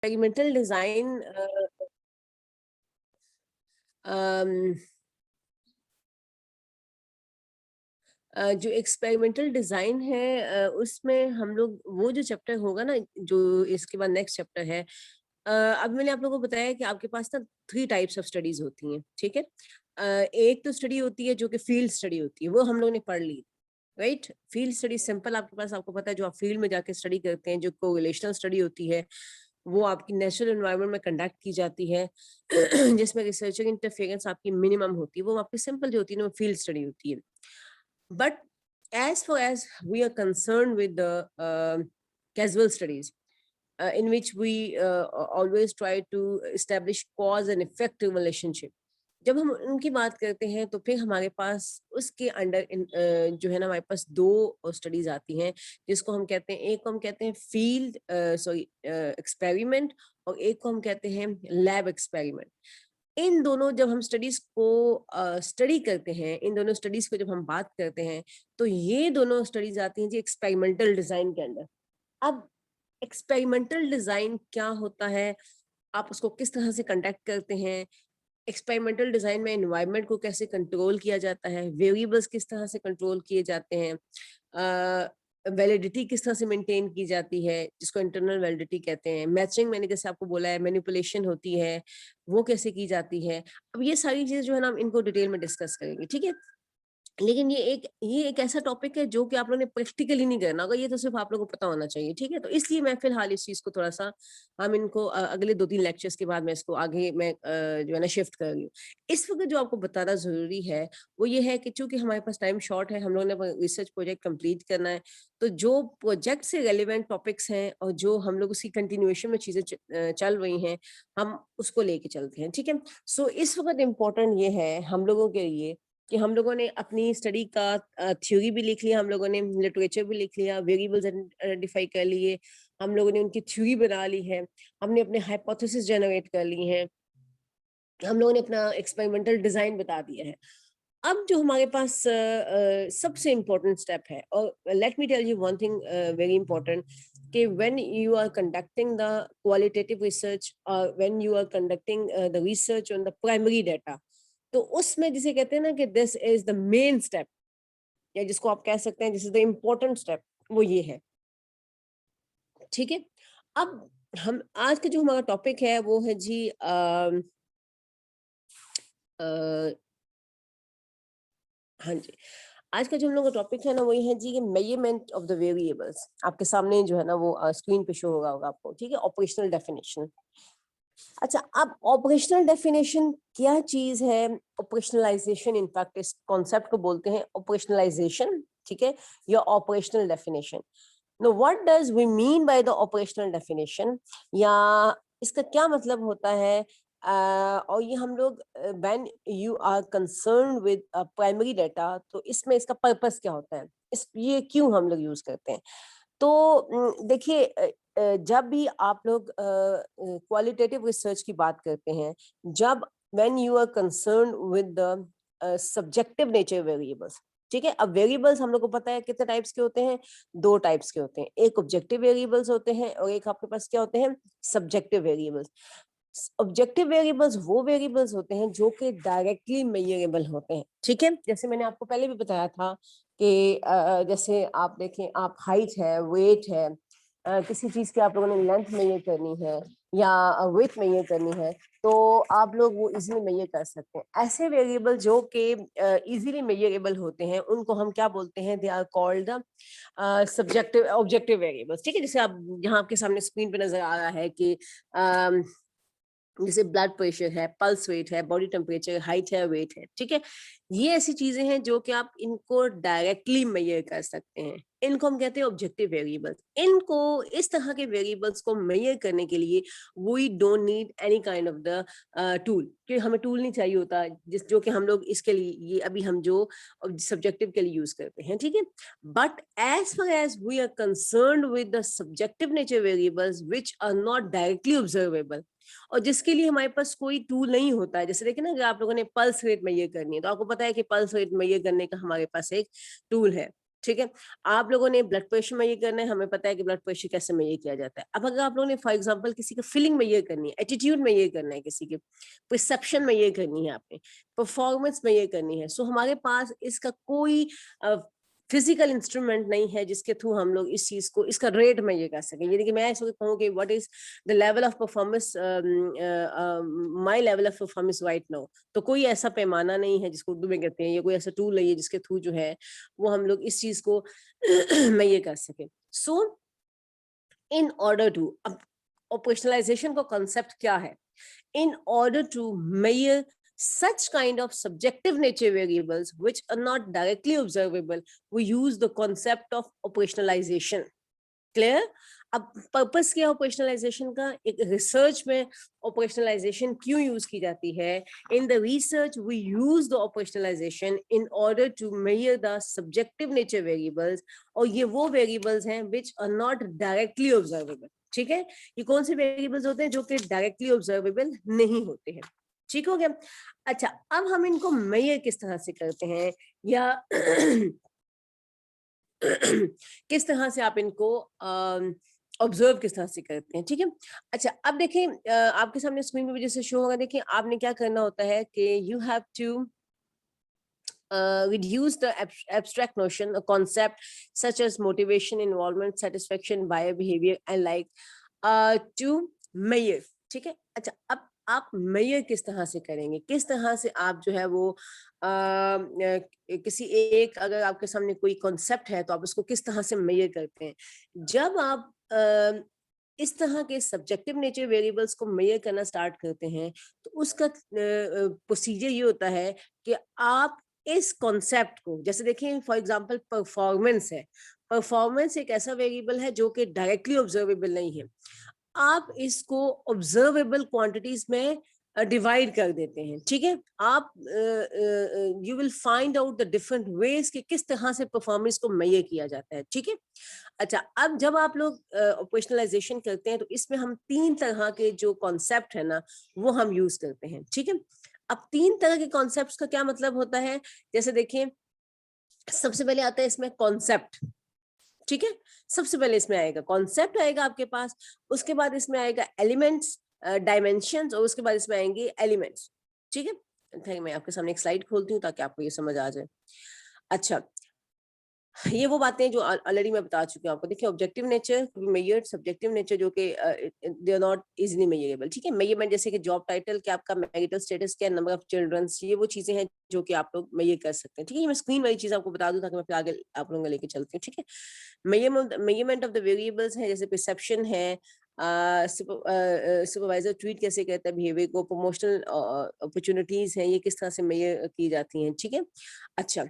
Experimental design जो experimental design है उसमें हम लोग वो जो चैप्टर होगा ना, जो इसके बाद नेक्स्ट चैप्टर है, अब मैंने आप लोगों को बताया कि आपके पास ना 3 टाइप्स ऑफ स्टडीज होती हैं, ठीक है। एक तो स्टडी होती है जो कि फील्ड स्टडी होती है, वो हम लोग ने पढ़ ली, राइट। फील्ड स्टडी सिंपल आपके पास, आपको पता है, जो आप फील्ड में जाके स्टडी करते हैं, जो कोरिलेशनल स्टडी होती है, वो आपकी नेचुरल एनवायरनमेंट में कंडक्ट की जाती है जिसमें रिसर्चर इंटरफेरेंस आपकी मिनिमम होती है, वो आपकी सिंपल जो होती है ना, वो फील्ड स्टडी होती है। But as far as we are concerned with the casual studies, in which we always try to establish cause and effect relationship, जब हम उनकी बात करते हैं तो फिर हमारे पास उसके अंडर जो है ना, हमारे पास 2 स्टडीज आती हैं, जिसको हम कहते हैं, एक को हम कहते हैं फील्ड एक्सपेरिमेंट, और एक को हम कहते हैं लैब एक्सपेरिमेंट। इन दोनों जब हम स्टडीज को स्टडी करते हैं, इन दोनों स्टडीज को जब हम बात करते हैं, तो ये दोनों स्टडीज आती हैं जी एक्सपेरिमेंटल डिजाइन के अंडर। अब एक्सपेरिमेंटल डिजाइन क्या होता है, आप उसको किस तरह से कंडक्ट करते हैं, एक्सपेरिमेंटल डिजाइन में एनवायरनमेंट को कैसे कंट्रोल किया जाता है, वेरिएबल्स किस तरह से कंट्रोल किए जाते हैं, वैलिडिटी किस तरह से मेंटेन की जाती है, जिसको इंटरनल वैलिडिटी कहते हैं, मैचिंग मैंने जैसे आपको बोला है, मैनिपुलेशन होती है, वो कैसे की जाती है। अब ये सारी चीजें जो है ना, हम इनको डिटेल में डिस्कस करेंगे, ठीक है। लेकिन ये एक ऐसा टॉपिक है जो कि आप लोगों ने प्रैक्टिकली नहीं करना होगा, ये तो सिर्फ आप लोगों को पता होना चाहिए, ठीक है। तो इसलिए मैं फिलहाल इस चीज को थोड़ा सा, हम इनको अगले 2-3 लेक्चर्स के बाद मैं इसको आगे मैं जो है ना शिफ्ट कर रही हूँ। इस वक्त जो आपको बताना जरूरी है वो ये है कि चूंकि हमारे पास टाइम शॉर्ट है, हम लोगों ने रिसर्च प्रोजेक्ट कंप्लीट करना है, तो जो प्रोजेक्ट से रेलिवेंट टॉपिक्स हैं और जो हम लोग उसकी कंटिन्यूएशन में चीजें चल रही हैं, हम उसको लेके चलते हैं, ठीक है। सो इस वक्त इम्पोर्टेंट ये है हम लोगों के लिए कि हम लोगों ने अपनी स्टडी का थ्योरी भी लिख लिया, हम लोगों ने लिटरेचर भी लिख लिया, वेरिएबल्स आइडेंटिफाई कर लिए, हम लोगों ने उनकी थ्योरी बना ली है, हमने अपने हाइपोथेसिस जनरेट कर ली हैं, हम लोगों ने अपना एक्सपेरिमेंटल डिजाइन बता दिया है। अब जो हमारे पास सबसे इम्पोर्टेंट स्टेप है, और let me tell you one thing very important, कि when you are conducting the qualitative research, when you are conducting the research on the primary data, तो उसमें जिसे कहते हैं ना कि this is the main step, या जिसको आप कह सकते हैं this is the important step, वो ये है, ठीक है। अब हम आज का जो हमारा टॉपिक है वो है जी हाँ जी, आज का जो हम लोग का टॉपिक है ना वही है जी कि मेजरमेंट ऑफ द वेरिएबल्स। आपके सामने जो है ना वो स्क्रीन पे शो होगा आपको, ठीक है। Operational definition. अच्छा, अब ऑपरेशनल डेफिनेशन क्या चीज है? ऑपरेशनलाइजेशन, इनफैक्ट इस कॉन्सेप्ट को बोलते हैं ऑपरेशनलाइजेशन, ठीक है, या operational definition. No, what does we mean by the operational definition, या इसका क्या मतलब होता है? और ये हम लोग when you are concern with primary data, तो इसमें इसका पर्पस क्या होता है, इस ये क्यों हम लोग यूज करते हैं? तो देखिए, जब भी आप लोग क्वालिटेटिव रिसर्च की बात करते हैं, जब when you are concern with the subjective nature variables, ठीक है। अब वेरिएबल्स हम लोग को पता है कितने टाइप्स के होते हैं, 2 टाइप्स के होते हैं, एक ऑब्जेक्टिव वेरिएबल्स होते हैं और एक आपके पास क्या होते हैं, सब्जेक्टिव वेरिएबल्स। ऑब्जेक्टिव वेरिएबल्स वो वेरिएबल्स होते हैं जो कि डायरेक्टली मेजरेबल होते हैं, ठीक है। जैसे मैंने आपको पहले भी बताया था कि जैसे आप देखें, आप हाइट है, वेट है, किसी चीज की आप लोगों ने लेंथ मेजर करनी है या विड्थ मेजर करनी है, तो आप लोग वो इजीली मेजर कर सकते हैं। ऐसे वेरिएबल जो कि इजीली मेजरेबल होते हैं, उनको हम क्या बोलते हैं? They are called the subjective objective variables, ठीक है। जैसे आप यहाँ आपके सामने स्क्रीन पे नजर आ रहा है कि जैसे ब्लड प्रेशर है, पल्स रेट है, बॉडी टेम्परेचर, हाइट है, वेट है, ठीक है। ये ऐसी चीजें हैं जो कि आप इनको डायरेक्टली मेजर कर सकते हैं, इनको हम कहते हैं ऑब्जेक्टिव वेरिएबल्स। इनको, इस तरह के वेरिएबल्स को मेजर करने के लिए we don't need any kind of the tool, कि हमें टूल नहीं चाहिए होता, जिस जो कि हम लोग इसके लिए, ये अभी हम जो सब्जेक्टिव के लिए यूज करते हैं, ठीक है। But as far as we are concerned with the subjective nature variables which are not directly observable, और जिसके लिए हमारे पास कोई टूल नहीं होता है, जैसे देखिए ना, अगर आप लोगों ने पल्स रेट मेजर करनी है, तो आपको पता है कि पल्स रेट मेजर करने का हमारे पास एक टूल है, ठीक है, आप लोगों ने ब्लड प्रेशर मेजर करना है, हमें पता है कि ब्लड प्रेशर कैसे मेजर किया जाता है। अब अगर आप लोगों ने फॉर एग्जांपल किसी का फीलिंग मेजर करनी है, एटीट्यूड मेजर करना है, किसी की परसेप्शन मेजर करनी है, आपने परफॉर्मेंस मेजर करनी है, सो हमारे पास इसका कोई फिजिकल इंस्ट्रूमेंट नहीं है जिसके थ्रू हम लोग इस चीज को, इसका रेट मेजर कर सकें। यानी कि मैं इस वक्त कहूँ कि what is the level of performance, my level of performance right now, तो कोई ऐसा पैमाना नहीं है जिसको उर्दू में कहते हैं, या कोई ऐसा टूल नहीं है जिसके थ्रू जो है वो हम लोग इस चीज को मेजर कर सके। सो इन ऑर्डर टू, अब ऑपरेशनलाइजेशन का कॉन्सेप्ट क्या है? In order to measure such kind of subjective nature variables which are not directly observable, we use the concept of operationalization. Clear? अब पर्पस क्या ऑपरेशनलाइजेशन का? एक रिसर्च में ऑपरेशनलाइजेशन क्यों यूज की जाती है? In the research we use the operationalization in order to measure the subjective nature variables, और ये वो वेरिएबल्स हैं which are not directly observable. ठीक है, ये कौन से वेरिएबल्स होते हैं जो कि डायरेक्टली ऑब्जर्वेबल नहीं होते हैं? ठीक हो गया। अच्छा, अब हम इनको मेजर किस तरह से करते हैं, या किस तरह से आप इनको ऑब्जर्व किस तरह से करते हैं? ठीक है। अच्छा, अब देखें, आपके सामने स्क्रीन पे भी जैसे शो होगा, देखिए आपने क्या करना होता है कि you have to reduce the abstract notion, a concept such as motivation, involvement, satisfaction, behavior and like to measure. ठीक है। अच्छा, अब आप मेजर किस तरह से करेंगे, किस तरह से आप जो है वो किसी एक, अगर आपके सामने कोई कॉन्सेप्ट है तो आप उसको किस तरह से मेजर करते हैं? जब आप इस तरह के सब्जेक्टिव नेचर वेरिएबल्स को मेजर करना स्टार्ट करते हैं तो उसका प्रोसीजर ये होता है कि आप इस कॉन्सेप्ट को, जैसे देखिए फॉर एग्जांपल परफॉर्मेंस है, परफॉर्मेंस एक ऐसा वेरिएबल है जो कि डायरेक्टली ऑब्जर्वेबल नहीं है, आप इसको ऑब्जर्वेबल क्वांटिटीज में डिवाइड कर देते हैं। ठीक है, आप you will find out the different ways कि किस तरह से परफॉर्मेंस को मेजर किया जाता है। ठीक है। अच्छा, अब जब आप लोग ऑपरेशनलाइजेशन करते हैं तो इसमें हम 3 तरह के जो कॉन्सेप्ट है ना वो हम यूज करते हैं। ठीक है, अब 3 तरह के कॉन्सेप्ट्स का क्या मतलब होता है? जैसे देखिए, सबसे पहले आता है इसमें कॉन्सेप्ट। ठीक है, सबसे पहले इसमें आएगा कॉन्सेप्ट, आएगा आपके पास, उसके बाद इसमें आएगा एलिमेंट्स, डायमेंशंस, और उसके बाद इसमें आएंगे एलिमेंट्स। ठीक है, मैं आपके सामने एक स्लाइड खोलती हूँ ताकि आपको ये समझ आ जाए। अच्छा, ये वो बातें जो ऑलरेडी मैं बता चुकी हूँ आपको। देखिए, objective nature measured, subjective nature जो कि they are not easily measurable. ठीक है, मेजरमेंट जैसे कि जॉब टाइटल, क्या आपका मैरिटल स्टेटस, क्या नंबर ऑफ चिल्ड्रंस, ये वो चीजें हैं जो कि आप लोग मेजर कर सकते हैं। ठीक है, ये मैं स्क्रीन वाली चीज आपको बता दूं ताकि मैं फिर आगे आप लोगों को लेके चलती हूँ। ठीक है, मेजरमेंट ऑफ द वेरिएबल्स है, जैसे परसेप्शन है, सुपरवाइजर ट्वीट कैसे करता है बिहेवियर को, प्रमोशनल अपॉर्चुनिटीज हैं, ये किस तरह से मेजर की जाती हैं। ठीक है। अच्छा,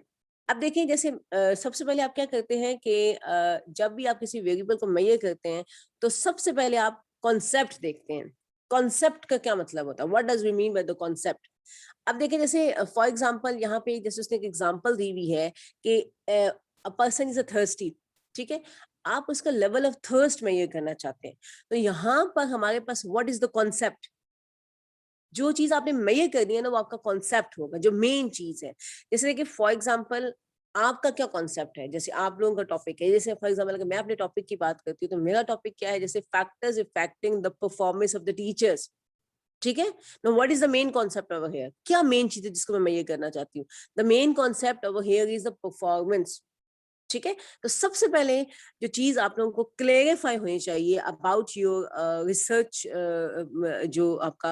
अब देखिए, जैसे सबसे पहले आप क्या करते हैं कि जब भी आप किसी वेरिएबल को मेजर करते हैं तो सबसे पहले आप कॉन्सेप्ट देखते हैं। कॉन्सेप्ट का क्या मतलब होता है? What does we mean by the concept? अब देखिए, जैसे फॉर एग्जांपल यहाँ पे जैसे उसने एक एग्जांपल दी हुई है कि a person is a thirsty. ठीक है, आप उसका लेवल ऑफ थर्स्ट मेजर करना चाहते हैं, तो यहाँ पर हमारे पास व्हाट इज द कॉन्सेप्ट? जो चीज आपने मेजर करनी है ना वो आपका कॉन्सेप्ट होगा, जो मेन चीज है। जैसे देखिए, फॉर एग्जांपल आपका क्या कॉन्सेप्ट है? जैसे आप लोगों का टॉपिक है, जैसे फॉर एग्जांपल अगर मैं अपने टॉपिक की बात करती हूँ तो मेरा टॉपिक क्या है? जैसे factors affecting the performance of the teachers. ठीक है, no what is the main concept over here? क्या मेन चीज है जिसको मैं मेजर करना चाहती हूँ? The main concept over here is the performance. ठीक है, तो सबसे पहले जो चीज आप लोगों को क्लेरिफाई होनी चाहिए अबाउट योर रिसर्च, जो आपका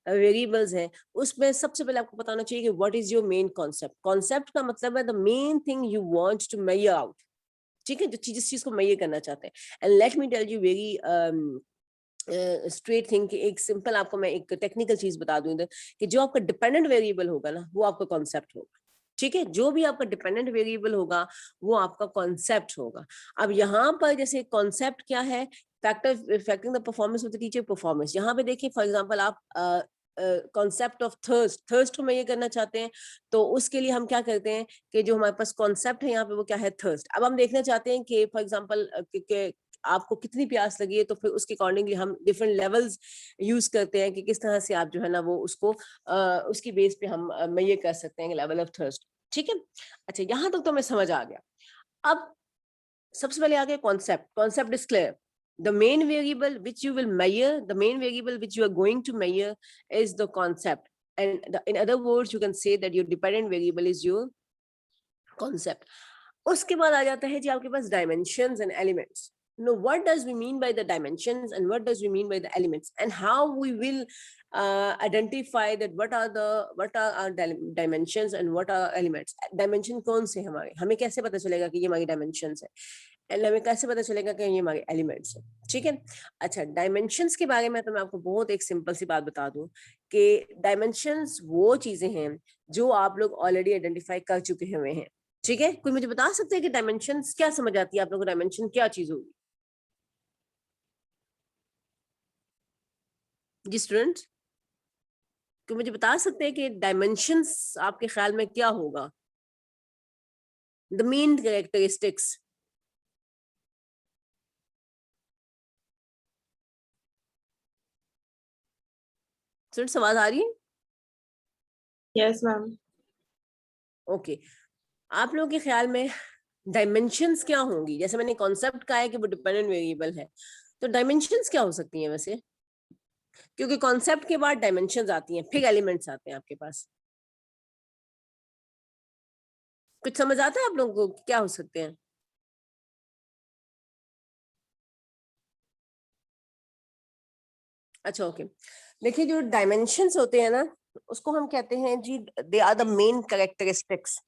वेरिएबल्स है, उसमें सबसे पहले आपको बताना चाहिए कि what is your main concept. Concept का मतलब है the main thing you want to measure out. ठीक है, जो चीज, जिस चीज को मेजर करना चाहते हैं। And let me tell you very straight thing कि एक सिंपल आपको मैं एक टेक्निकल चीज बता दूं इधर, कि जो आपका डिपेंडेंट वेरिएबल होगा ना वो आपका कॉन्सेप्ट होगा। ठीक है, जो भी आपका डिपेंडेंट वेरिएबल होगा वो आपका कॉन्सेप्ट होगा। अब यहाँ पर जैसे कॉन्सेप्ट क्या है? Factor affecting the performance of the teacher performance. यहाँ पे देखिए, फॉर एग्जांपल आप कॉन्सेप्ट ऑफ थर्स्ट को मेजर करना चाहते हैं तो उसके लिए हम क्या करते हैं कि जो हमारे पास कॉन्सेप्ट है यहाँ पे वो क्या है? थर्स्ट। अब हम देखना चाहते हैं कि फॉर एग्जांपल आपको कितनी प्यास लगी है, तो फिर उसके अकॉर्डिंगली हम डिफरेंट लेवल्स यूज करते हैं कि किस तरह से आप जो है ना वो उसको उसकी बेस पे हम मेजर कर सकते हैं लेवल ऑफ थर्स्ट। ठीक है। अच्छा, यहाँ तक तो मैं समझ आ गया। अब सबसे पहले आ गया concept. Concept is clear. The main variable which you will measure, the main variable which you are going to measure is the concept. And in other words, you can say that your dependent variable is your concept. उसके बाद आ जाता है जी आपके पास dimensions and elements. Now, what does we mean by the dimensions and what does we mean by the elements, and how we will identify that what are our dimensions and what are elements. Dimension कौन से हमारे, हमें कैसे पता चलेगा कि ये हमारी dimensions है, एंड हमें कैसे पता चलेगा कि ये हमारे एलिमेंट्स है. ठीक है. अच्छा, डायमेंशंस के बारे में तो मैं आपको बहुत एक सिंपल सी बात बता दूं कि डायमेंशंस वो चीजें हैं जो आप लोग ऑलरेडी आइडेंटिफाई कर चुके हुए हैं. ठीक है. कोई मुझे बता सकते हैं कि डायमेंशंस क्या समझ आती है आप लोगों को, डायमेंशन क्या चीज होगी जी स्टूडेंट्स? कोई मुझे बता सकते हैं कि डायमेंशंस आपके ख्याल में क्या होगा, द मेन कैरेक्टरिस्टिक्स? स्टूडेंट्स आवाज आ रही है? Yes ma'am. ओके. आप लोगों के ख्याल में डायमेंशंस क्या होंगी? जैसे मैंने कॉन्सेप्ट कहा है कि वो डिपेंडेंट वेरिएबल है, तो डायमेंशंस क्या हो सकती हैं वैसे? क्योंकि कॉन्सेप्ट के बाद डायमेंशंस आती हैं, फिर एलिमेंट्स आते हैं आपके पास. कुछ समझ आता है आप लोगों को क्या हो सकते हैं? अच्छा, ओके. देखिए, जो डायमेंशंस होते हैं ना, उसको हम कहते हैं जी they are the main characteristics.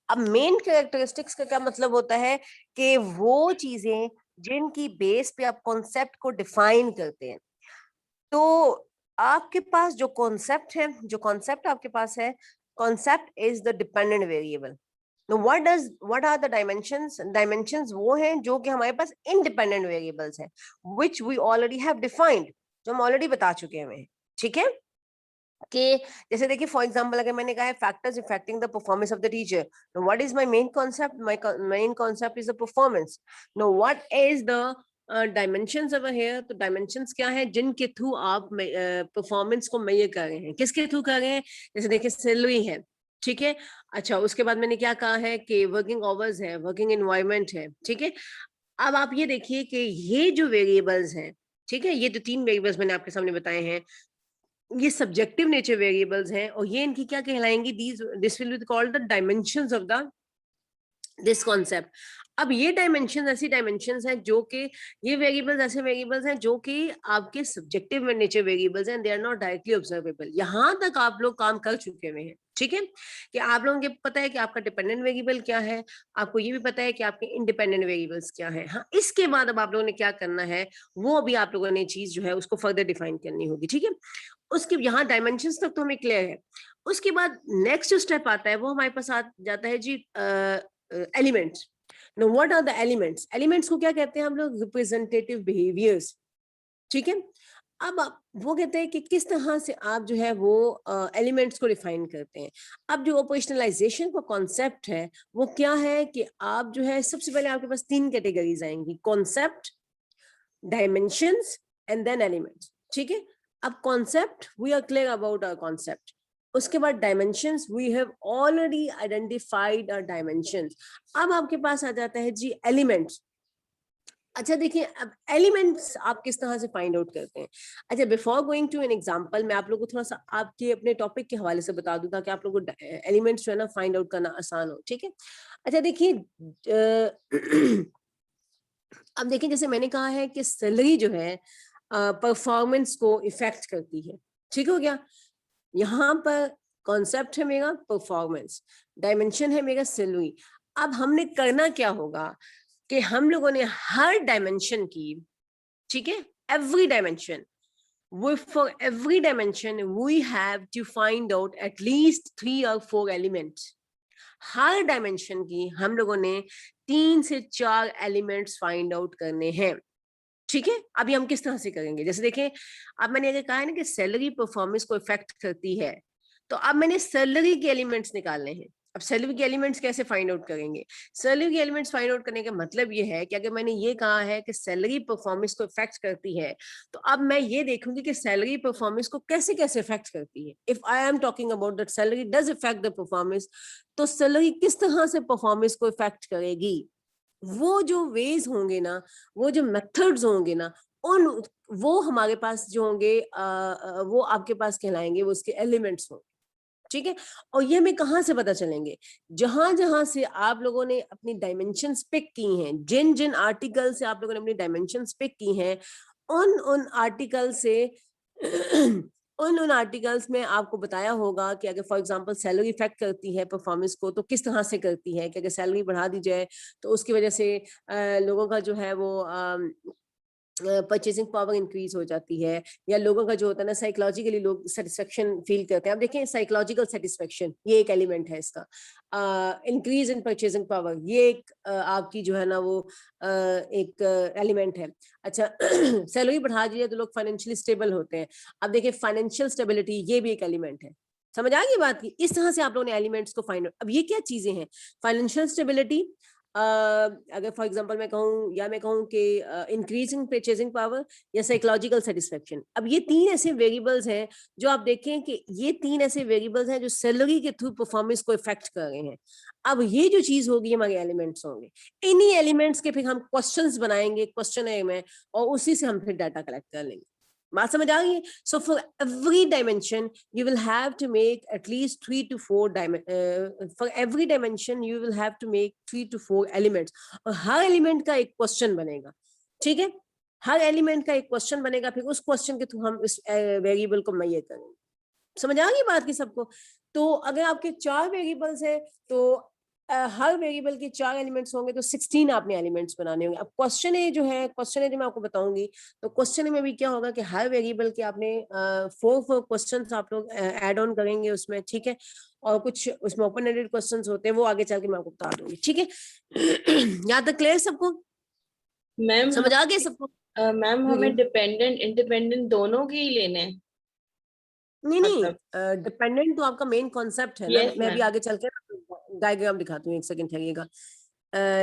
अब मेन कैरेक्टरिस्टिक्स का क्या मतलब होता है कि वो चीजें जिनकी बेस पे आप कॉन्सेप्ट को डिफाइन करते हैं. तो आपके पास जो कॉन्सेप्ट है, जो कॉन्सेप्ट आपके पास है, concept is the dependent variable. what are the dimensions? Dimensions वो हैं जो कि हमारे पास independent variables हैं, which we already have defined, जो हम ऑलरेडी बता चुके हैं. ठीक है. कि जैसे देखिए, फॉर एग्जांपल अगर मैंने कहा है factors affecting the performance of the teacher, no what is my main concept? My main concept is the performance. No what is the dimensions over here? तो डायमेंशंस क्या है जिनके थ्रू आप परफॉर्मेंस को मेजर कर रहे हैं. किसके थ्रू कर रहे हैं? जैसे देखिए, सैलरी है. ठीक है. अच्छा, उसके बाद मैंने क्या कहा है कि वर्किंग आवर्स है, वर्किंग एनवायरनमेंट है. ठीक है. अब आप ये देखिए कि ये जो वेरिएबल्स हैं, ठीक है, ये जो 3 वेरिएबल्स मैंने आपके सामने बताए हैं, ये सब्जेक्टिव नेचर वेरिएबल्स हैं और ये इनकी क्या कहलाएंगी? This will be called the dimensions of the this concept. अब ये डायमेंशन ऐसी डायमेंशंस हैं जो कि ये वेरिएबल्स ऐसे वेरिएबल्स हैं जो कि आपके सब्जेक्टिव नेचर वेरिएबल्स हैं, they are not directly observable. यहां तक आप लोग काम कर चुके हुए हैं. ठीक है. कि आप लोगों को पता है कि आपका डिपेंडेंट वेरिएबल क्या है, आपको ये भी पता है कि आपके इंडिपेंडेंट वेरिएबल्स क्या है. हाँ, इसके बाद अब आप लोगों ने क्या करना है, वो अभी आप लोगों ने चीज जो है उसको फर्दर डिफाइन करनी होगी. ठीक है. उसके यहाँ डायमेंशंस तक तो हमें क्लियर है. उसके बाद नेक्स्ट जो स्टेप आता है वो हमारे पास आ जाता है जी elements. No what are the elements? Elements को क्या कहते हैं हम लोग? Representative behaviours. ठीक है. अब आप वो कहते हैं कि किस तरह से आप जो है वो एलिमेंट्स को डिफाइन करते हैं. अब जो ऑपरेशनलाइजेशन का कॉन्सेप्ट है वो क्या है कि आप जो है सबसे पहले आपके पास 3 कैटेगरीज आएंगी: concept, dimensions and then elements. ठीक है. अब concept, we are clear about our concept. उसके बाद dimensions, we have already identified our dimensions. अब आपके पास आ जाता है जी एलिमेंट्स. अच्छा देखिए, अब एलिमेंट्स आप किस तरह से फाइंड आउट करते हैं? अच्छा, before going to an example, मैं आप लोगों को थोड़ा सा आपके अपने टॉपिक के हवाले से बता दूं ताकि आप लोगों को एलिमेंट्स जो है ना फाइंड आउट करना आसान हो. ठीक है. अच्छा देखिए, अब देखिए, जैसे मैंने कहा है कि सैलरी जो है परफॉर्मेंस को इफेक्ट करती है. ठीक हो गया. यहाँ पर कॉन्सेप्ट है मेरा परफॉर्मेंस, डायमेंशन है मेरा सैलरी. अब हमने करना क्या होगा कि हम लोगों ने हर डायमेंशन की, ठीक है, every dimension, for every dimension we have to find out at least 3 or 4 elements. Her dimension की हम लोगों ने 3 से 4 एलिमेंट्स फाइंड आउट करने हैं. ठीक है. अभी हम किस तरह से करेंगे? जैसे देखें, अब मैंने ये कहा है ना कि सैलरी परफॉर्मेंस को इफेक्ट करती है, तो अब मैंने सैलरी के एलिमेंट्स निकालने हैं. अब सैलरी के एलिमेंट्स कैसे फाइंड आउट करेंगे? सैलरी के एलिमेंट्स फाइंड आउट करने का मतलब ये है कि अगर मैंने ये कहा है कि सैलरी परफॉर्मेंस को इफेक्ट करती है, तो अब मैं ये देखूंगी कि सैलरी परफॉर्मेंस को कैसे कैसे इफेक्ट करती है. If I am talking about that salary does effect the performance, तो सैलरी किस तरह से परफॉर्मेंस को इफेक्ट करेगी? वो जो वेज होंगे ना, वो जो मेथड्स होंगे ना, उन वो हमारे पास जो होंगे वो आपके पास कहलाएंगे, वो उसके एलिमेंट्स होंगे। ठीक है, और ये हमें कहाँ से पता चलेंगे? जहां जहां से आप लोगों ने अपनी डायमेंशंस पिक की हैं, जिन जिन आर्टिकल से आप लोगों ने अपनी डायमेंशंस पिक की हैं, उन उन आर्टिकल से उन आर्टिकल्स में आपको बताया होगा कि अगर फॉर एग्जांपल सैलरी इफेक्ट करती है परफॉर्मेंस को, तो किस तरह से करती है, कि अगर सैलरी बढ़ा दी जाए तो उसकी वजह से लोगों का जो है वो परचेसिंग पावर इंक्रीज हो जाती है, या लोगों का जो होता है ना, साइकोलॉजिकली लोग सेटिस्फेक्शन फील करते हैं। अब देखें, साइकोलॉजिकल सेटिस्फेक्शन ये एक एलिमेंट है इसका। इंक्रीज इन परचेसिंग पावर ये एक आपकी जो है ना वो एक एलिमेंट है। अच्छा सैलरी बढ़ा दी है तो लोग फाइनेंशियली स्टेबल होते हैं। अब देखिए, फाइनेंशियल स्टेबिलिटी ये भी एक एलिमेंट है। समझ आ गई बात की? इस तरह से आप लोगों ने एलिमेंट्स को फाइंड आउट। अब ये क्या चीजें हैं? फाइनेंशियल स्टेबिलिटी, अगर फॉर एग्जांपल मैं कहूँ, या मैं कहूँ कि इंक्रीजिंग परचेसिंग पावर या साइकोलॉजिकल सेटिस्फेक्शन। अब ये तीन ऐसे वेरिएबल्स हैं जो आप देखें कि ये तीन ऐसे वेरिएबल्स हैं जो सैलरी के थ्रू परफॉर्मेंस को इफेक्ट कर रहे हैं। अब ये जो चीज होगी, हमारे एलिमेंट्स होंगे। इन्हीं एलिमेंट्स के फिर हम क्वेश्चंस बनाएंगे क्वेश्चन में, और उसी से हम फिर डाटा कलेक्ट कर लेंगे। बात समझ आ गई? So for every dimension you will have to make at least 3 to 4 for every dimension you will have to make 3 to 4 elements, और हर एलिमेंट का एक क्वेश्चन बनेगा। ठीक है, हर एलिमेंट का एक क्वेश्चन बनेगा, फिर उस क्वेश्चन के थ्रू हम इस वेरिएबल को मेजर करेंगे। समझ आ गई बात की सबको? तो अगर आपके 4 वेरिएबल्स हैं तो हर वेरिएबल के 4 एलिमेंट्स होंगे, तो 16 आपने एलिमेंट्स बनाने होंगे। अब क्वेश्चन ए जो है, क्वेश्चन ए जो मैं आपको बताऊंगी, तो क्वेश्चन ए में भी क्या होगा कि हर वेरिएबल के आपने 4 क्वेश्चंस आप लोग ऐड ऑन करेंगे उसमें। ठीक है, और कुछ उसमें ओपन एंडेड क्वेश्चंस होते हैं, वो आगे चल के मैं आपको बता दूंगी। ठीक है यहाँ तक क्लियर सबको? मैम समझ आ गया सबको? मैम हमें डिपेंडेंट इंडिपेंडेंट दोनों के ही लेने हैं नहीं नहीं, मतलब? डिपेंडेंट तो आपका मेन कॉन्सेप्ट है ना। यस मैं भी मैम, आगे चल के डायग्राम दिखाती हूँ, एक सेकंड ठहरिएगा।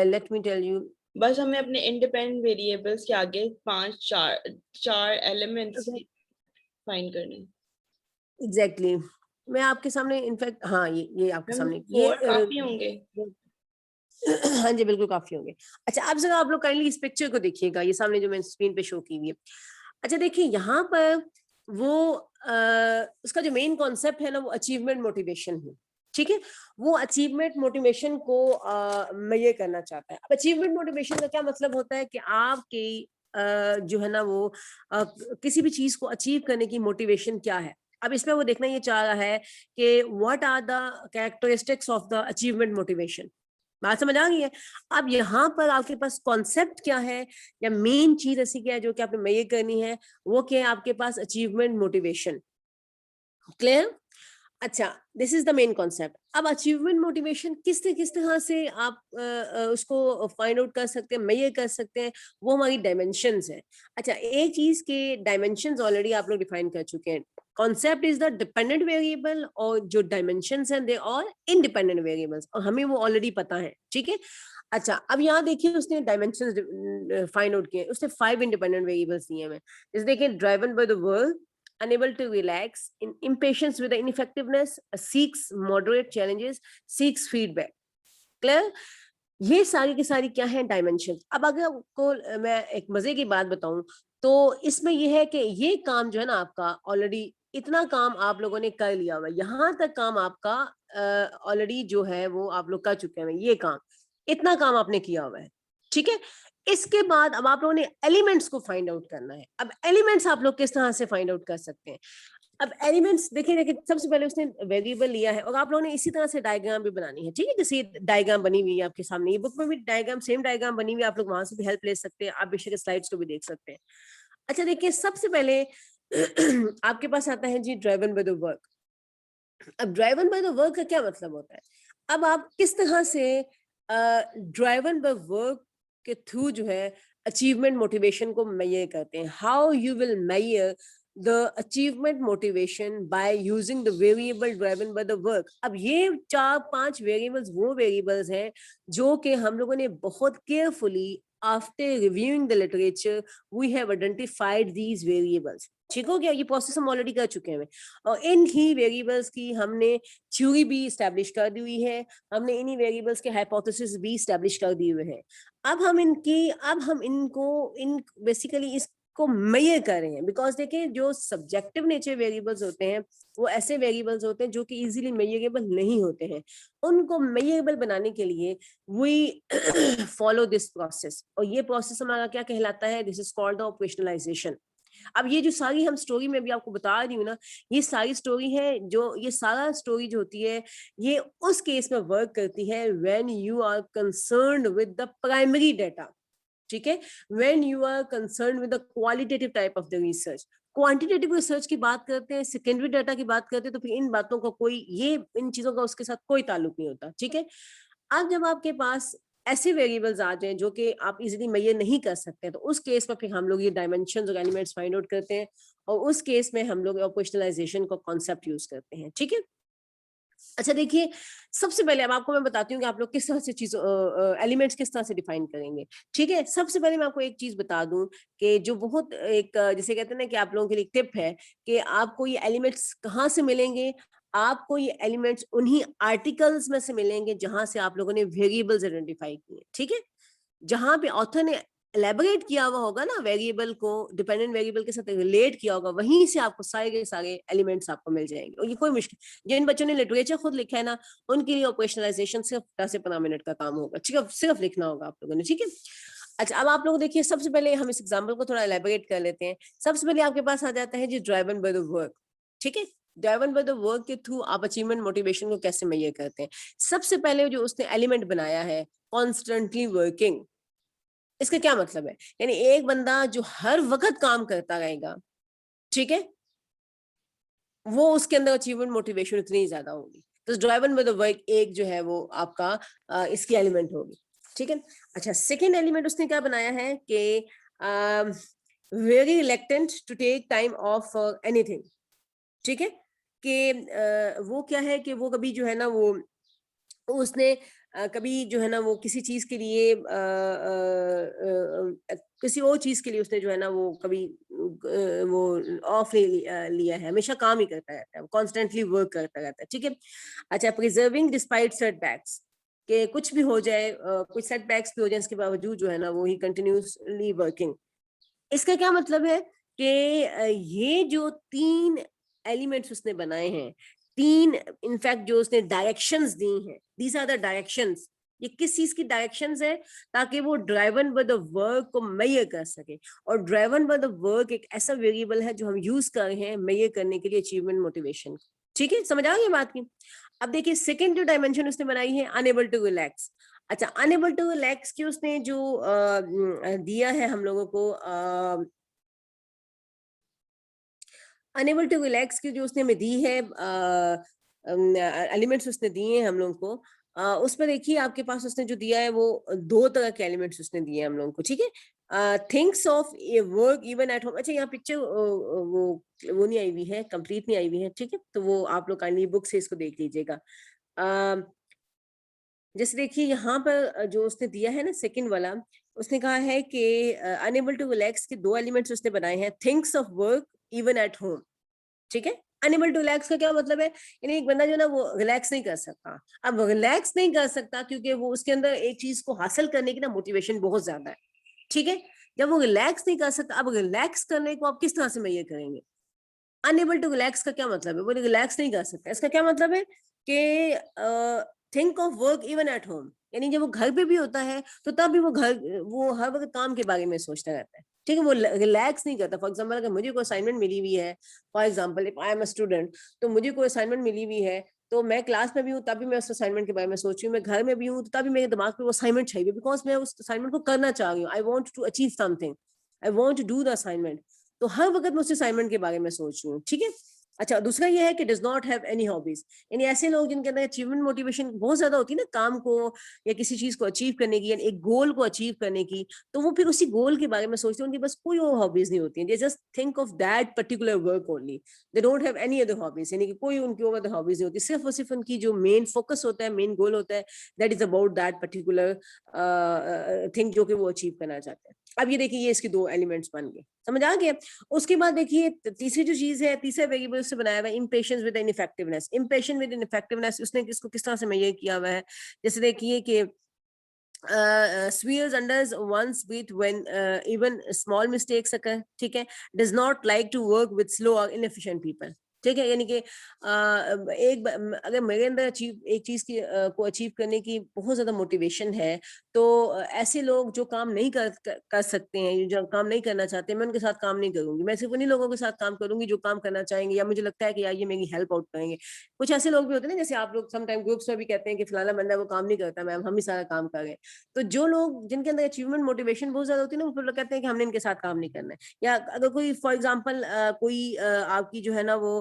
Let me tell you. बस हमें अपने इंडिपेंडेंट वेरिएबल्स के आगे 4 एलिमेंट्स फाइंड करने हैं। एग्जैक्टली मैं आपके सामने इनफैक्ट, हाँ ये आपके मैम सामने 4 काफी होंगे? हाँ जी बिल्कुल काफी होंगे। अच्छा, अब जरा आप लोग काइंडली इस पिक्चर को देखिएगा, ये सामने जो मैं स्क्रीन पे शो की हुई है। अच्छा देखिए, यहाँ पर वो उसका जो मेन कॉन्सेप्ट है ना, वो अचीवमेंट मोटिवेशन है। ठीक है, वो अचीवमेंट मोटिवेशन को मेजर करना चाहता है। अब अचीवमेंट मोटिवेशन का क्या मतलब होता है कि आपकी जो है ना वो किसी भी चीज को अचीव करने की मोटिवेशन क्या है। अब इसमें वो देखना ये चाह रहा है कि what are the characteristics of the achievement motivation. बात समझ आ गई है? अब यहाँ पर आपके पास कॉन्सेप्ट क्या है, या मेन चीज ऐसी क्या है जो कि आपने मेजर करनी है, वो क्या है आपके पास? Achievement motivation. क्लियर? अच्छा, this is the main concept. अब अचीवमेंट मोटिवेशन किस तरह से आप उसको फाइंड आउट कर सकते हैं, मेजर कर सकते हैं, वो हमारी डायमेंशंस है। अच्छा, एक चीज के डायमेंशंस ऑलरेडी आप लोग डिफाइन कर चुके हैं। Concept is the dependent variable, और जो डायमेंशंस हैं दे आर इंडिपेंडेंट वेरिएबल्स, और हमें वो ऑलरेडी पता है। ठीक है, अच्छा अब यहाँ देखिए, उसने डायमेंशंस फाइंड आउट किए। उसने 5 इंडिपेंडेंट वेरिएबल्स दिए हैं। जैसे देखिए, driven by the world, unable to relax, impatience with the ineffectiveness, seeks moderate challenges, seeks feedback. Clear? ये सारी की सारी क्या है? डायमेंशन। अब अगर आपको मैं एक मजे की बात बताऊं, तो इसमें यह है कि ये काम जो है ना आपका, ऑलरेडी इतना काम आप लोगों ने कर लिया हुआ है। यहाँ तक काम आपका ऑलरेडी जो है वो आप लोग कर चुके हैं। ये काम, इतना काम आपने किया हुआ है। ठीक है, इसके बाद अब आप लोगों ने एलिमेंट्स को फाइंड आउट करना है। अब एलिमेंट्स आप लोग किस तरह से फाइंड आउट कर सकते हैं? अब एलिमेंट्स देखिए, सबसे पहले उसने वेरिएबल लिया है, और आप लोगों ने इसी तरह से डायग्राम भी बनानी है। ठीक है, जैसे डायग्राम बनी हुई है आपके सामने, ये बुक में भी डायग्राम, सेम डायग्राम बनी हुई है, आप लोग वहां से भी हेल्प ले सकते हैं, आप बेशक स्लाइड्स को भी देख सकते हैं। अच्छा देखिए, सबसे पहले आपके पास आता है जी ड्राइवन बाय द वर्क। अब ड्राइवन बाय द वर्क का क्या मतलब होता है? अब आप किस तरह से ड्राइवन बाय वर्क के थ्रू जो है अचीवमेंट मोटिवेशन को मेजर करते हैं। How you will measure the achievement motivation by using the variable driven by the work. अब ये 4-5 वेरिएबल्स वो वेरिएबल्स हैं जो कि हम लोगों ने बहुत carefully after reviewing the literature we have identified these variables. ठीक हो गया, ये प्रोसेस हम ऑलरेडी कर चुके हैं। और इन ही वेरिएबल्स की हमने थ्योरी भी स्टैब्लिश कर दी हुई है, हमने इन्हीं वेरिएबल्स के हाइपोथेसिस भी स्टैब्लिश कर दिए हुए हैं। अब हम इन बेसिकली इसको मेजर कर रहे हैं, बिकॉज देखिए जो सब्जेक्टिव नेचर वेरिएबल्स होते हैं वो ऐसे वेरिएबल्स होते हैं जो कि इजीली मेजरेबल नहीं होते हैं। उनको मेजरेबल बनाने के लिए वी फॉलो दिस प्रोसेस, और ये प्रोसेस हमारा क्या कहलाता है? This is called the operationalisation. अब ये जो सारी हम स्टोरी में भी आपको बता रही हूँ ना, ये सारी स्टोरी है, जो ये सारा स्टोरी जो होती है ये उस केस में वर्क करती है when you are concerned with the primary data. ठीक है, when you are concerned with the qualitative type of the research. Quantitative research की बात करते हैं, सेकेंडरी डाटा की बात करते हैं, तो फिर इन बातों का इन चीजों का उसके साथ कोई ताल्लुक नहीं होता। ठीक है, अब जब आपके पास ऐसे वेरिएबल्स आ जाएं जो कि आप इजीली मेजर नहीं कर सकते, तो उस केस में फिर हम लोग ये डायमेंशंस और एलिमेंट्स फाइंड आउट करते हैं, और उस केस में हम लोग ऑपरेशनलाइजेशन का कॉन्सेप्ट यूज करते हैं। ठीक है, अच्छा देखिए, सबसे पहले अब आपको मैं बताती हूँ कि आप लोग किस तरह से चीजों एलिमेंट्स किस तरह से डिफाइन करेंगे। ठीक है, सबसे पहले मैं आपको एक चीज बता दूं कि जो बहुत जिसे कहते हैं ना कि आप लोगों के लिए टिप है कि आपको ये एलिमेंट्स कहाँ से मिलेंगे। आपको ये एलिमेंट्स उन्हीं आर्टिकल्स में से मिलेंगे जहां से आप लोगों ने वेरिएबल्स आइडेंटिफाई किए। ठीक है, जहां पे ऑथर ने एलेबोरेट किया हुआ होगा ना, वेरिएबल को डिपेंडेंट वेरिएबल के साथ रिलेट किया होगा, वहीं से आपको सारे के सारे एलिमेंट्स आपको मिल जाएंगे। और ये कोई मुश्किल, जिन बच्चों ने लिटरेचर खुद लिखा है ना, उनके लिए ऑपरेशनलाइजेशन सिर्फ 10 से 15 मिनट का काम होगा। ठीक है, सिर्फ लिखना होगा आप लोगों ने। ठीक है, अच्छा अब आप लोग देखिए, सबसे पहले हम इस एग्जाम्पल को थोड़ा एलेबोरेट कर लेते हैं। सबसे पहले आपके पास आ जाता है जी ड्राइवन बाय द वर्क। ठीक है, ड्राइवन बाय द वर्क के थ्रू आप अचीवमेंट मोटिवेशन को कैसे मेजर करते हैं। सबसे पहले जो उसने एलिमेंट बनाया है कॉन्स्टेंटली वर्किंग, इसका क्या मतलब है? यानी एक बंदा जो हर वक्त काम करता रहेगा, ठीक है, वो उसके अंदर अचीवमेंट मोटिवेशन इतनी ज्यादा होगी। तो ड्राइवन बाय द वर्क एक जो है वो आपका इसकी एलिमेंट होगी। ठीक है, अच्छा सेकेंड एलिमेंट उसने क्या बनाया है कि very reluctant to take time of anything. ठीक है, कि वो क्या है कि वो कभी जो है ना वो उसने कभी जो है ना वो किसी चीज के लिए किसी और चीज के लिए उसने जो है ना वो कभी वो ऑफ लिया है, हमेशा काम ही करता रहता है, कॉन्स्टेंटली वर्क करता रहता है। ठीक है, अच्छा प्रिजर्विंग डिस्पाइट सेटबैक्स, कि कुछ भी हो जाए, कुछ सेटबैक्स भी हो जाए, इसके बावजूद जो है ना वो ही कंटिन्यूसली वर्किंग। इसका क्या मतलब है कि ये जो 3 एलिमेंट्स उसने बनाए हैं, 3 इनफैक्ट जो उसने डायरेक्शंस दी हैं, दीज आर द डायरेक्शंस। ये किस चीज की डायरेक्शंस है? ताकि वो ड्राइवन बाय द वर्क को मेजर कर सके। और ड्राइवन बाय द वर्क एक ऐसा वेरिएबल है जो हम यूज कर रहे हैं मेजर करने के लिए अचीवमेंट मोटिवेशन। ठीक है, समझ आ गई बात की? अब देखिए सेकेंड जो डायमेंशन उसने बनाई है अनेबल टू रिलैक्स। अच्छा, अनेबल टू रिलैक्स की उसने जो दिया है हम लोगों को, अनेबल टू रिलैक्स की जो उसने हमें दी है एलिमेंट्स उसने दिए हैं हम लोगों को, उसमें देखिए आपके पास उसने जो दिया है वो 2 तरह के एलिमेंट्स उसने दिए हैं हम लोगों को। ठीक है, things of work even at home. अच्छा यहाँ पिक्चर वो नहीं आई हुई है, कंप्लीट नहीं आई हुई है। ठीक है, तो वो आप लोग काइंडली बुक से इसको देख लीजिएगा। जैसे देखिए यहाँ पर जो उसने दिया है ना सेकंड वाला, उसने कहा है कि अनेबल टू रिलैक्स के 2 एलिमेंट्स उसने बनाए हैं, things of work even at home. ठीक है, अनेबल टू रिलैक्स का क्या मतलब है? यानी एक बंदा जो ना वो रिलैक्स नहीं कर सकता। अब रिलैक्स नहीं कर सकता क्योंकि वो उसके अंदर एक चीज को हासिल करने की ना मोटिवेशन बहुत ज्यादा है। ठीक है, जब वो रिलैक्स नहीं कर सकता, अब रिलैक्स करने को आप किस तरह से मेजर करेंगे? अनेबल टू रिलैक्स का क्या मतलब है? वो रिलैक्स नहीं कर सकता, इसका क्या मतलब है कि think of work even at home, यानी जब वो घर पे भी होता है तो तब भी वो हर वक्त काम के बारे में सोचता रहता है। ठीक है, वो रिलैक्स नहीं करता। फॉर एग्जाम्पल अगर मुझे कोई असाइनमेंट मिली हुई है, for example if I am a student, तो मुझे कोई असाइनमेंट मिली हुई है, तो मैं क्लास में भी हूँ तभी मैं उस असाइनमेंट के बारे में सोच रही हूँ, मैं घर में भी हूँ तो तभी मेरे दिमाग में वो असाइनमेंट चाहिए, बिकॉज मैं उस असाइनमेंट को करना चाह रही हूँ। I want to achieve something, I want to do the assignment. तो हर वक्त मैं उस असाइनमेंट के बारे में सोच रही हूँ। ठीक है, अच्छा दूसरा ये है कि does not have any hobbies, यानी ऐसे लोग जिनके अंदर अचीवमेंट मोटिवेशन बहुत ज्यादा होती है ना काम को या किसी चीज को अचीव करने की, यानी एक गोल को अचीव करने की, तो वो फिर उसी गोल के बारे में सोचते हैं, उनकी बस कोई और हॉबीज नहीं होती है, they just think of that particular work only, they don't have any other hobbies, यानी कि कोई उनकी और हॉबीज नहीं होती, सिर्फ और सिर्फ उनकी जो मेन फोकस होता है, मेन गोल होता है, that is about that particular thing जो कि वो अचीव करना चाहते हैं। अब ये देखिए ये इसके दो एलिमेंट्स बन गए, समझ आ गया। उसके बाद देखिए तीसरी जो चीज है, तीसरे वेरिएबल से बनाया हुआ है इम्पेशेंस विद इनइफेक्टिवनेस। इम्पेशेंस विद इनइफेक्टिवनेस उसने किसको किस तरह से मेजर किया हुआ है, जैसे देखिए कि swears under one's breath when even small mistakes occur, ठीक है, does not like to work with slow or inefficient people, ठीक है, यानी कि अगर मेरे अंदर एक चीज की को अचीव करने की बहुत ज्यादा मोटिवेशन है, तो ऐसे लोग जो काम नहीं कर सकते हैं, जो काम नहीं करना चाहते, मैं उनके साथ काम नहीं करूंगी। मैं सिर्फ उन्हीं लोगों के साथ काम करूंगी जो काम करना चाहेंगे, या मुझे लगता है कि यार ये मेरी हेल्प आउट करेंगे। कुछ ऐसे लोग भी होते हैं ना, जैसे आप लोग समटाइम ग्रुप्स में भी कहते हैं कि फलाना बंदा वो काम नहीं करता, मैम हम ही सारा काम कर रहे हैं। तो जो लोग जिनके अंदर अचीवमेंट मोटिवेशन बहुत ज्यादा होती है ना, वो लोग कहते हैं कि हमने इनके साथ काम नहीं करना है। या अगर कोई फॉर एग्जांपल कोई आपकी जो है ना वो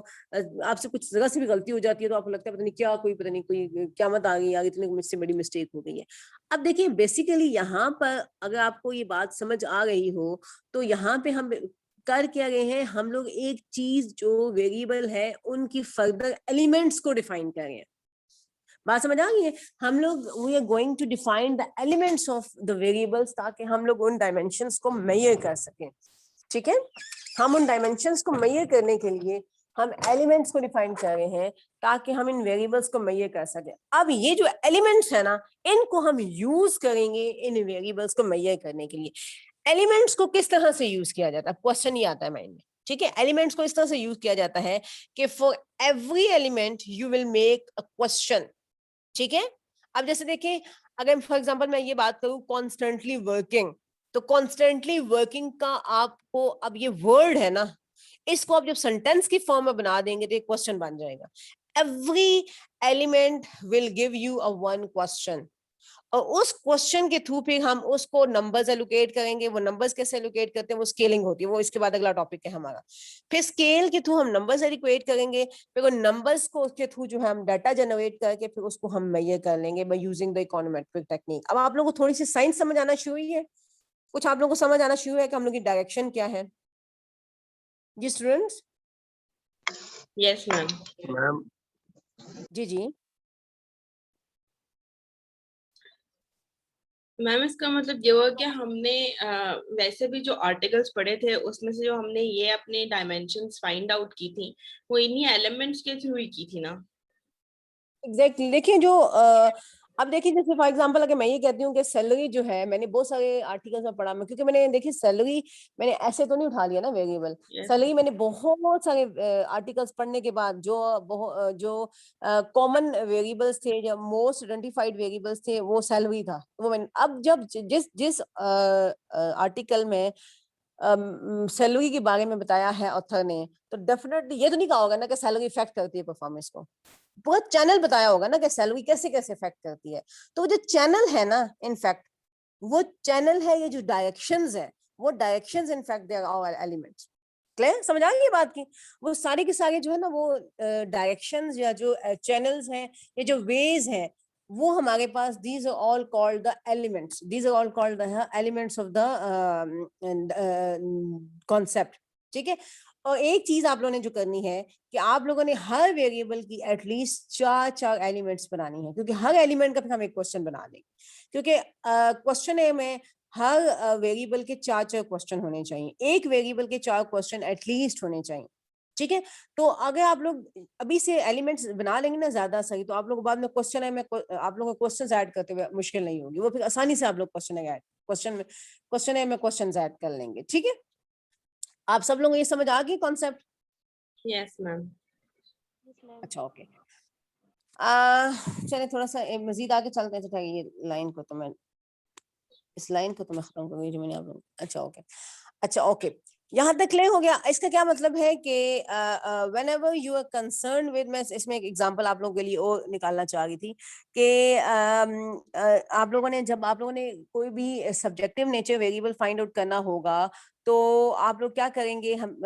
आपसे कुछ जगह से भी गलती हो जाती है, तो आपको लगता है पता नहीं क्या, कोई पता नहीं कोई क़यामत आ गई यार, इतनी मुझसे बड़ी मिस्टेक हो गई है। अब देखिए बेसिकली यहाँ पर अगर आपको ये बात समझ आ रही हो, तो यहाँ पे हम कर क्या रहे हैं, हम लोग एक चीज जो वेरिएबल है उनकी फर्दर एलिमेंट्स को डिफाइन कर रहे हैं। बात समझ आ गई है? हम लोग we are going to define the elements of the variables, ताकि हम लोग उन डायमेंशंस को मेजर कर सकें, ठीक है। हम उन डायमेंशंस को मेजर करने के लिए हम एलिमेंट्स को डिफाइन कर रहे हैं, ताकि हम इन वेरिएबल्स को मेजर कर सकें। अब ये जो एलिमेंट्स है ना, इनको हम यूज करेंगे इन वेरिएबल्स को मेजर करने के लिए। एलिमेंट्स को किस तरह से यूज किया जाता है, क्वेश्चन ही आता है माइंड में, ठीक है। एलिमेंट्स को इस तरह से यूज किया जाता है कि for every element you will make a question, ठीक है। अब जैसे देखिए, अगर फॉर एग्जांपल मैं ये बात करूं कॉन्स्टेंटली वर्किंग, तो कॉन्स्टेंटली वर्किंग का आपको, अब ये वर्ड है ना, इसको आप जब सेंटेंस की फॉर्म में बना देंगे तो एक क्वेश्चन बन जाएगा। Every element will give you a one question, और उस क्वेश्चन के थ्रू फिर हम उसको नंबर्स एलोकेट करेंगे। वो नंबर्स कैसे एलोकेट करते हैं, वो स्केलिंग होती है, वो इसके बाद अगला टॉपिक है हमारा। फिर स्केल के थ्रू हम नंबर्स एलोकेट करेंगे, फिर वो नंबर्स को उसके थ्रू जो है हम डाटा जनरेट करके फिर उसको हम मेजर कर लेंगे by using the econometric technique. अब आप लोगों को थोड़ी सी साइंस समझ आना शुरू हुई है, कुछ आप लोगों को समझ आना शुरू है कि हम लोग की डायरेक्शन क्या है जी स्टूडेंट्स? Yes ma'am. मैम जी जी मैम इसका मतलब ये हुआ कि हमने वैसे भी जो आर्टिकल्स पढ़े थे उसमें से जो हमने ये अपने डायमेंशंस फाइंड आउट की थी, वो इन्हीं एलिमेंट्स के थ्रू ही की थी ना। एग्जैक्टली। देखिए जो अब देखिए जैसे फॉर एग्जांपल अगर मैं ये कहती हूँ कि सैलरी जो है, मैंने बहुत सारे आर्टिकल्स में पढ़ा, मैं क्योंकि मैंने देखिए सैलरी मैंने ऐसे तो नहीं उठा लिया ना वेरिएबल। Yes, सैलरी मैंने बहुत सारे आर्टिकल्स पढ़ने के बाद जो कॉमन वेरिएबल्स थे, जो मोस्ट आइडेंटिफाइड वेरिएबल्स थे, वो सैलरी था। वो मैंने अब जब जिस जिस आर्टिकल में सैलरी के बारे में बताया है ऑथर ने, तो डेफिनेटली ये तो नहीं कहा होगा ना कि सैलरी इफेक्ट करती है परफॉर्मेंस को। बहुत चैनल बताया होगा ना कि सैलरी कैसे कैसे इफेक्ट करती है। तो जो चैनल है ना, इनफैक्ट वो चैनल है, ये जो डायरेक्शंस है, वो directions in fact they are all elements. Clear, समझ आ गई ये बात की? वो सारे के सारे जो है ना वो डायरेक्शंस या जो चैनल्स हैं, ये जो वेज हैं, वो हमारे पास these are all called the elements, these are all called the elements of the concept, ठीक है। और एक चीज आप लोगों ने जो करनी है कि आप लोगों ने हर वेरिएबल की एटलीस्ट चार एलिमेंट्स बनानी है, क्योंकि हर एलिमेंट का फिर हम एक क्वेश्चन बना देंगे। क्योंकि क्वेश्चन ए में हर वेरिएबल के चार क्वेश्चन होने चाहिए, एक वेरिएबल के 4 क्वेश्चन एटलीस्ट होने चाहिए, ठीक है। तो अगर आप लोग अभी से एलिमेंट्स बना लेंगे ना ज्यादा सही, तो आप लोग बाद में क्वेश्चन है में आप लोगों को क्वेश्चंस ऐड करते हुए मुश्किल नहीं होगी, वो फिर आसानी से आप लोग क्वेश्चन है में क्वेश्चन ऐड कर लेंगे, ठीक है। आप सब लोग ये समझ आ गई कॉन्सेप्ट? Yes ma'am. अच्छा ओके। चलिए थोड़ा सा मजीद आगे चलते हैं। तो ये लाइन को तो मैं इस लाइन को तो मैं खत्म करूंगी जो मैंने आप, अच्छा ओके, अच्छा ओके, यहाँ तक क्लियर हो गया। इसका क्या मतलब है कि whenever you are concerned with, मैं इसमें एक एग्जांपल आप लोगों के लिए और निकालना चाह रही थी कि आप लोगों ने जब आप लोगों ने कोई भी subjective nature variable find out करना होगा, तो आप लोग क्या करेंगे, हम